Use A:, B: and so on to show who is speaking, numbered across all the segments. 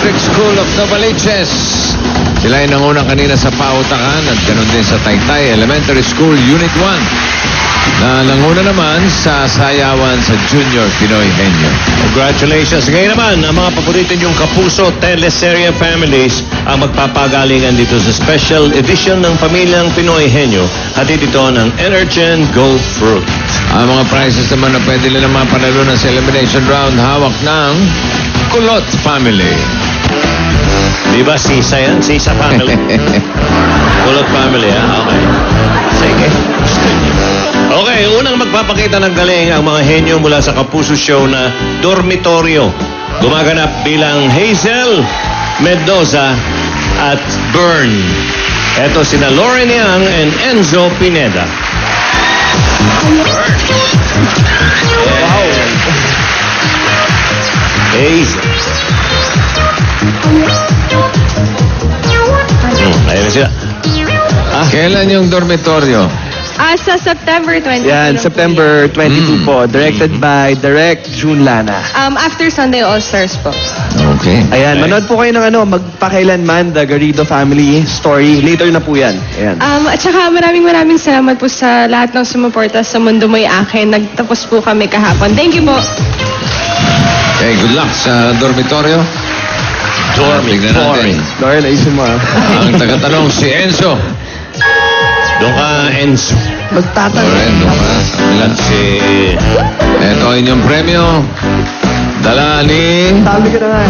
A: District School of Novaliches. Sila ay nanguna kanina sa Pautakan at ganoon din sa Taytay Elementary School Unit 1 na nanguna naman sa Sayawan sa Junior Pinoy Henyo.
B: Congratulations. Ngayon naman, ang mga paborito niyong Kapuso teleserye families ang magpapagalingan dito sa special edition ng Pamilyang Pinoy Henyo. Hatid ito ng Energen Gold Fruit.
A: Ang mga prizes naman na pwede nila mapanalunan sa elimination round, hawak ng Kulot Family.
B: Di ba sisa yan? Sisa family. Kulot family, ha? Okay. Sige. Okay, unang magpapakita ng galing ang mga henyo mula sa Kapuso Show na Dormitoryo. Gumaganap bilang Hazel, Mendoza, at Bern. Eto sina Lauren Yang and Enzo Pineda. Wow. Hazel. Ayun na sila.
A: Kailan yung dormitoryo?
C: Sa September 22.
D: Yan, September 22 po. Directed by Direct June Lana.
C: After Sunday All-Stars po.
A: Okay.
D: Ayan, manood po kayo ng Magpakailanman, The Garrido Family Story. Later na po yan. Ayan.
C: At saka maraming salamat po sa lahat ng sumuporta sa Mundo Mo'y Akin. Nagtapos po kami kahapon. Thank you po.
A: Okay, good luck sa dormitoryo. Tignan natin.
D: Lauren, ayusin mo
A: Ang tagatanong si Enzo.
B: Doon ka, Enzo.
A: Lauren, doon ka.
B: At si...
A: Ito inyong premyo. Dala ni
D: Sabi ko na nga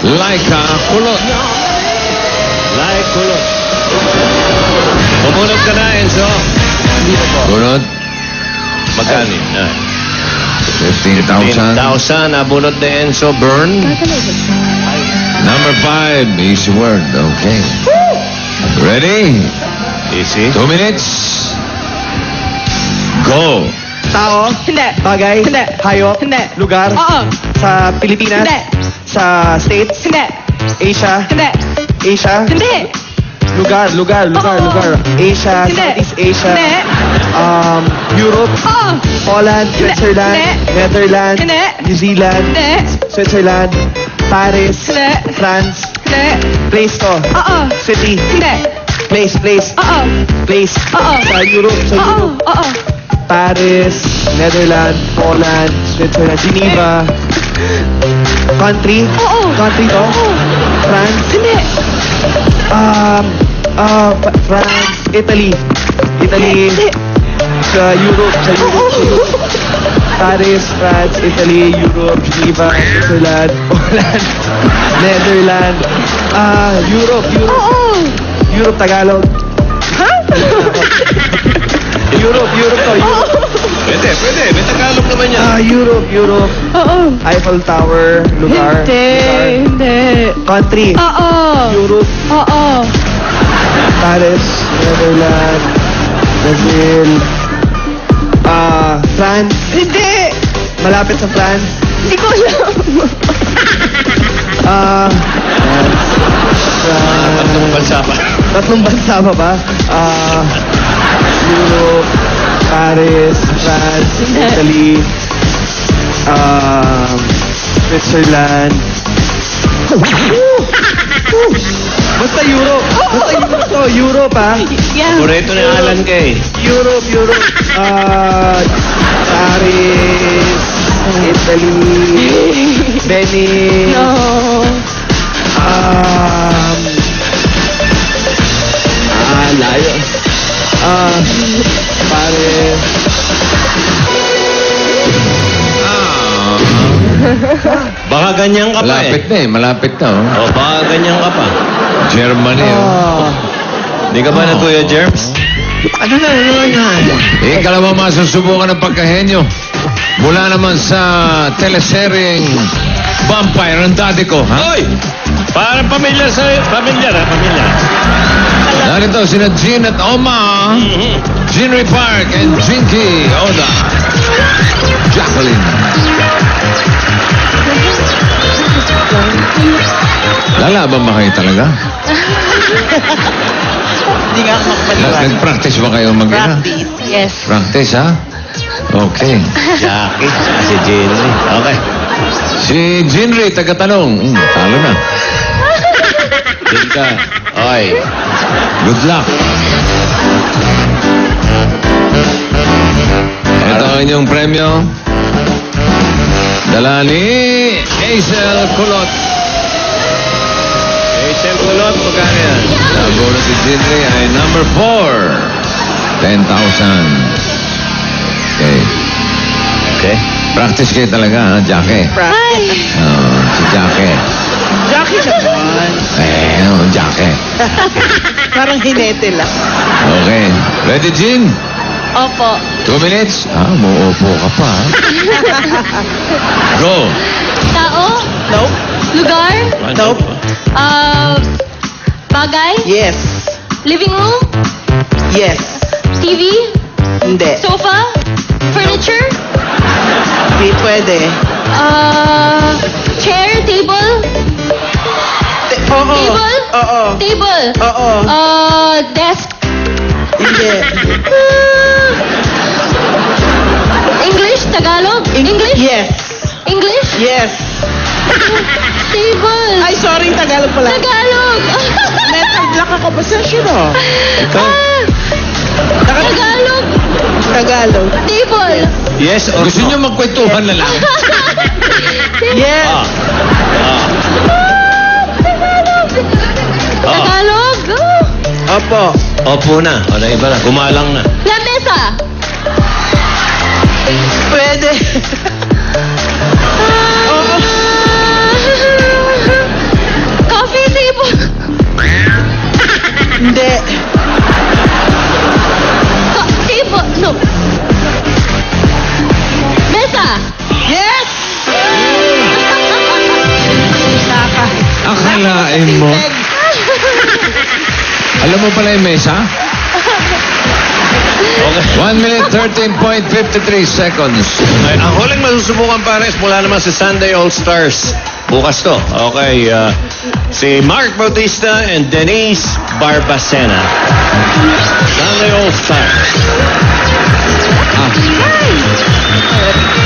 A: Laika Kulot.
B: Like kulot. Pumunod ka na, Enzo.
A: Kulot,
B: Magkano?
A: 15,000.
B: 10,000. Nabunod ni Enzo. Bern.
A: Number 5, easy word. Okay. Ready?
B: Easy.
A: 2 minutes. Go.
D: Tao,
C: Hindi.
D: bagay,
C: Hindi.
D: hayop,
C: Hindi.
D: lugar,
C: Oo.
D: sa Pilipinas,
C: Hindi.
D: sa States,
C: Hindi.
D: Asia,
C: Hindi.
D: Asia,
C: Hindi.
D: lugar,
C: Oo.
D: Asia,
C: Hindi.
D: Southeast Asia,
C: Hindi.
D: Europe,
C: Oo.
D: Holland, Switzerland,
C: Hindi.
D: Netherlands,
C: Hindi.
D: New Zealand,
C: Hindi.
D: Switzerland, Paris,
C: Hindi.
D: France,
C: Hindi.
D: place to,
C: Oo.
D: city,
C: Hindi.
D: place,
C: Oo.
D: place,
C: Oo.
D: sa Europe,
C: Oo. Oo.
D: Paris, Netherlands, Poland, Switzerland, Geneva, country,
C: Oo.
D: country to,
C: Oo.
D: France,
C: Hindi.
D: France, Italy,
C: Hindi.
D: sa Europe, Paris, France, Italy, Europe, Geneva, Switzerland, Poland, Netherlands, Europe,
C: Oo.
D: Europe, Tagalog,
C: Ha?
D: Europe to, Europe,
B: Pwede. May Tagalog naman yan.
D: Europe,
C: Oo.
D: Eiffel Tower, lugar,
C: Hindi.
D: country,
C: Oo.
D: Europe,
C: Oo.
D: Paris, Netherlands, Brazil, France,
C: Hindi.
D: malapit sa France,
C: Hindi ko alam.
B: Tatlong bansa pa.
D: tatlong bansa pa ba? Europe, Paris, France, Italy, Switzerland. Basta Europe. Basta Europe to. Europe,
C: Yeah.
B: Paborito ni Alan Kay.
D: Europe. Paris, Italy, Venice.
C: No.
D: Layo. Paris.
B: Baka ganyan ka pa
A: Malapit na oh.
B: baka ganyan ka pa.
A: Germany oh.
B: Hindi ka ba na Kuya Germs?
D: Ano na yan?
A: Ikaw naman masusubukan ng pagkahenyo. Mula naman sa teleseryeng Vampire, ang daddy ko, ha?
B: Hoy! Parang pamilya sa'yo. Pamilya.
A: Narito sina Jean at Oma, Jean Ray Park and Jinky Oda. Jacqueline. Lalaban ba kayo talaga?
E: Hindi nga ako makapaniwala.
A: Nag-practice ba kayo mag-ina?
E: Practice, yes.
A: Practice, ha? Okay.
B: Jackie, si Jenny. Okay.
A: Si Jinry, taga-tanong. Talo na.
B: Din ka. Okay.
A: Good luck. Ito ang inyong premyo. Dala ni Hazel Kulot.
B: Hazel Kulot, magkano yan?
A: Ang bonus ni Jinri ay number 4. 10,000. Okay.
B: Okay.
A: Practice kayo talaga, ha, Jackie?
C: Ay!
A: Si Jackie.
E: Jackie naman.
A: Jackie.
E: Parang hinete lang.
A: Okay. Ready, Jin?
C: Opo.
A: 2 minutes? Muuupo ka pa, ha? Go!
C: Tao?
E: Nope.
C: Lugar?
E: Nope.
C: Bagay?
E: Yes.
C: Living room?
E: Yes.
C: TV?
E: Hindi.
C: Sofa? Furniture?
E: Hindi pwede.
C: Chair? Table?
E: Oo.
C: Table?
E: Oo.
C: Table?
E: Oo.
C: Desk?
E: Hindi.
C: English? Tagalog? English?
E: Yes.
C: English?
E: Yes.
C: Table?
E: Ay, sorry. Tagalog pala.
C: Tagalog!
E: Network lang ako. Pasensya na.
C: Tagalog!
E: Tagalog.
C: Table!
B: Yes or
A: Gusto
B: no?
A: nyo magkwentuhan na lang?
E: Yes.
C: Tagalog!
E: Opo.
B: Opo na. O, na iba na. Kumalang na.
C: Lamesa!
E: Pwede. Oo.
C: Coffee table!
E: Hindi.
C: Table! No. Mesa!
E: Yes!
A: Akalain mo. Alam mo pala yung mesa?
B: Okay.
A: 1 minute, 13.53 seconds.
B: Okay, ang huling masusubukan pares mula naman sa Sunday All-Stars. Bukas to. Okay, si Mark Bautista and Denise Barbacena. Sunday All-Stars.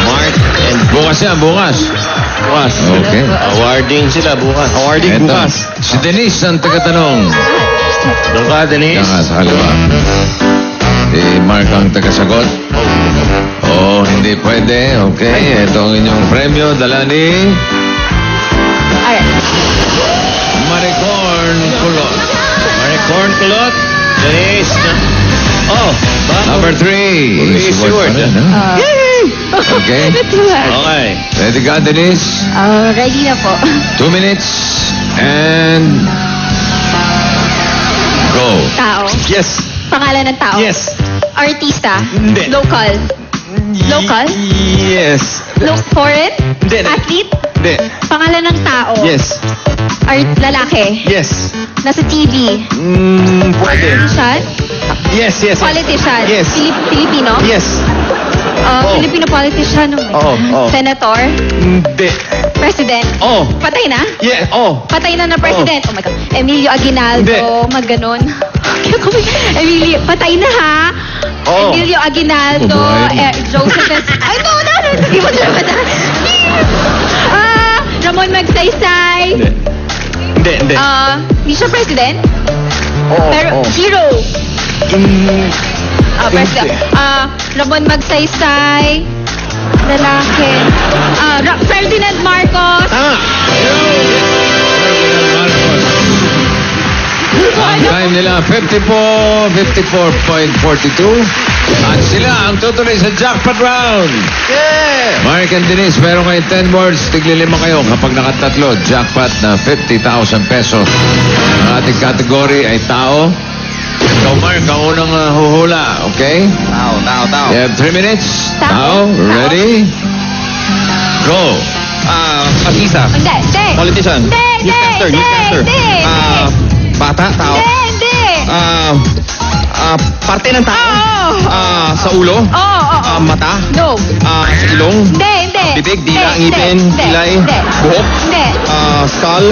B: Mark and
A: Bukas yan, bukas.
B: bukas.
A: Okay.
B: Awarding sila bukas. Awarding
A: Ito, si Denise ang tagatanong.
B: Doon ka, Denise.
A: Yan nga, sa kaliwa. Si Mark ang tagasagot. Hindi pwede. Okay, ito ang inyong premyo. Dala ni Maricorn Kulot.
B: Maricorn Kulot. Denise.
A: Number 3.
B: Police Stewart.
A: Okay.
B: Okay.
A: Ready ka, Denise?
C: Ready na po.
A: 2 minutes and go.
C: Tao.
D: Yes.
C: Pangalan ng tao.
D: Yes.
C: Artista.
D: Hindi.
C: Local. Local?
D: Yes.
C: Foreign?
D: Hindi.
C: Athlete?
D: Hindi.
C: Pangalan ng tao.
D: Yes.
C: Lalaki.
D: Yes.
C: Nasa TV.
D: Pwede.
C: Politician?
D: Yes, yes.
C: Politician?
D: Yes.
C: Filipino?
D: Yes.
C: Filipino politician? Senator?
D: Hindi.
C: President? Patay na?
D: Yeah.
C: Patay na president. Oh my God. Emilio Aguinaldo.
D: Hindi.
C: Maganon. Emilio, patay na ha?
D: Oo.
C: Emilio Aguinaldo.
A: Mabuhay.
C: Joseph. Ay, no. Hindi mo naman. Ramon Magsaysay.
D: Hindi.
C: Hindi siya president? Pero, hero. President. Ramon Magsaysay. Lalaki. Ferdinand Marcos.
A: Ang time nila, 54.42. At sila ang tutuloy sa jackpot round.
D: Yeah.
A: Mark and Denise, meron kayong 10 words. Tigli-5 kayo. Kapag nakatatlo, jackpot na 50,000 pesos. Ang ating category ay tao. Ikaw, Mark, ang unang huhula. Okay?
D: Tao.
A: You have 3 minutes.
C: Tao.
A: Ready? Go.
D: Artista.
C: Hindi.
D: Politician.
C: Hindi.
D: Bata, tao.
C: Hindi.
D: Parte ng tao. Sa ulo.
C: Oo.
D: Mata.
C: No.
D: Sa ilong.
C: Hindi.
D: Bibig, dila, ngipin, kilay, buhok.
C: Hindi.
D: Skull.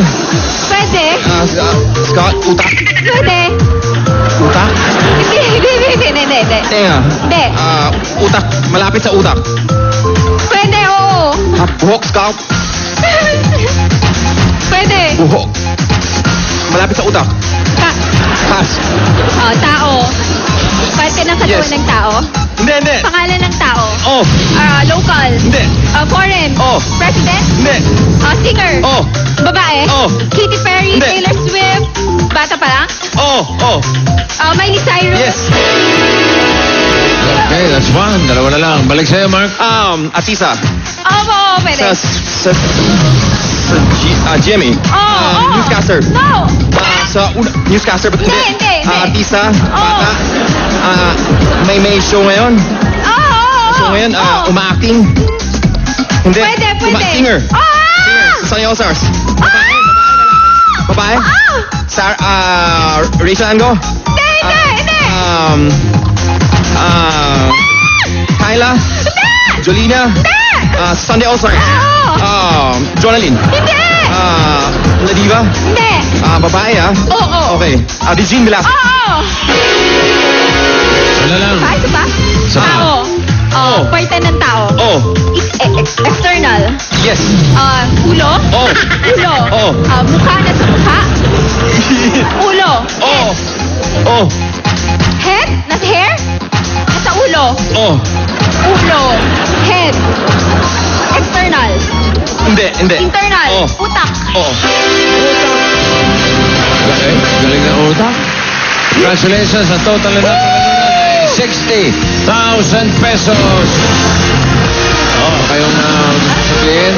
C: Pwede.
D: Skull. Utak.
C: Pwede.
D: Utak.
C: Hindi.
D: Tenga.
C: Hindi.
D: Utak. Malapit sa utak.
C: Pwede, oo.
D: Buhok, scalp.
C: Pwede.
D: Buhok. malapit sa utak. Pass.
F: Tao. Parte ng katawan
D: Yes.
F: ng tao.
D: Hindi.
F: Pangalan ng tao.
D: Oh.
F: Local.
D: Hindi.
F: Foreign.
D: Oh.
F: President.
D: Hindi.
F: Singer.
D: Oh.
F: Babae.
D: Oh.
F: Katy Perry.
D: Hindi.
F: Taylor Swift. Bata pa lang.
D: Oh.
F: Miley Cyrus.
D: Yes.
A: Okay, that's one. Dalawa na lang. Balik sa'yo, Mark.
D: Atisa.
F: Oo, pwede.
D: Sa Jimmy. Newscaster.
F: No.
D: Newscaster, but
F: Hindi.
D: Atisa.
F: Oh.
D: Bata. May show ngayon. Show ngayon, uma-acting. Hindi.
F: Pwede.
D: Singer.
F: Ah!
D: Sunny All-Stars. Babae? Rachel Ango?
F: Hindi.
D: Kyla? Jolina? Sunday All-Stars? Jonalyn?
F: Hindi.
D: Ladiva?
F: Hindi.
D: Babae
F: Oo.
D: Okay. Regine Velasquez?
A: Wala lang.
F: Ito ba?
A: Sa-
F: Tao. Parte ng tao. External.
D: Yes.
F: Ulo. Ulo. Mukha na sa mukha. Ulo. Head? Nasa hair? Nasa ulo. Ulo. Head. External.
D: Hindi.
F: Internal. Utak.
A: Okay. Galing na utak. Congratulations. Ang total na natin ay 60,000 pesos. Kayong sabihin.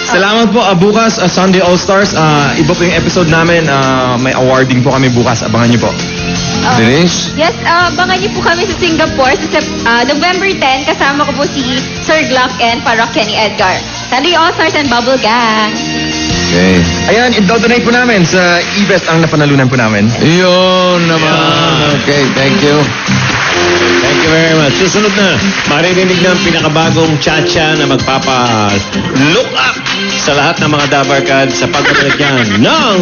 D: Salamat po. Bukas, Sunday All-Stars. Iba po yung episode namin. May awarding po kami bukas. Abangan niyo po.
A: Denise?
F: Yes, abangan niyo po kami sa Singapore sa November 10. Kasama ko po si Sir Glock and Parok Kenny Edgar. Sunday All-Stars and Bubble Gang.
A: Okay.
D: Ayan, i-donate po namin sa e-best ang napanalunan po namin.
A: Yun naman. Okay, thank you.
B: Thank you very much. Susunod na, maririnig ng pinakabagong cha-cha na magpapa-look up sa lahat ng mga Dabarkad sa pagbabalik yan ng